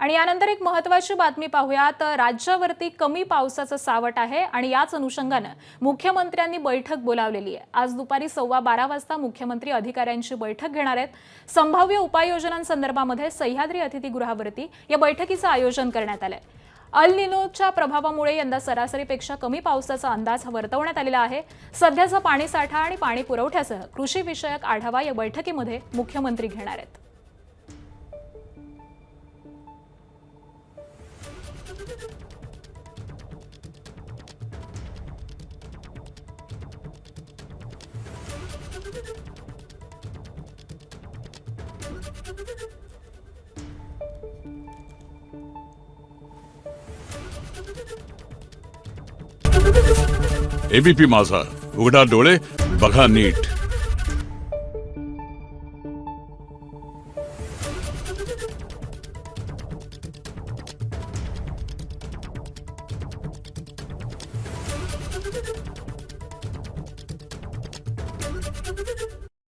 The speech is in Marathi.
आणि यानंतर एक महत्त्वाची बातमी पाहूयात। राज्यावरती कमी पावसाचं सावट आहे आणि याच अनुषंगाने मुख्यमंत्र्यांनी बैठक बोलावलेली आहे। आज दुपारी 12:15 वाजता मुख्यमंत्री अधिकाऱ्यांची बैठक घेणार आहेत। संभाव्य उपाययोजनांसंदर्भामध्ये सह्याद्री अतिथीगृहावरती या बैठकीचं आयोजन करण्यात आलंय। अल निनोच्या प्रभावामुळे यंदा सरासरीपेक्षा कमी पावसाचा अंदाज वर्तवण्यात आलेला आहे। सध्याचा पाणीसाठा आणि पाणी पुरवठ्यासह कृषी विषयक आढावा या बैठकीमध्ये मुख्यमंत्री घेणार आहेत। एबीपी माझा, उघडा डोळे बघा नीट।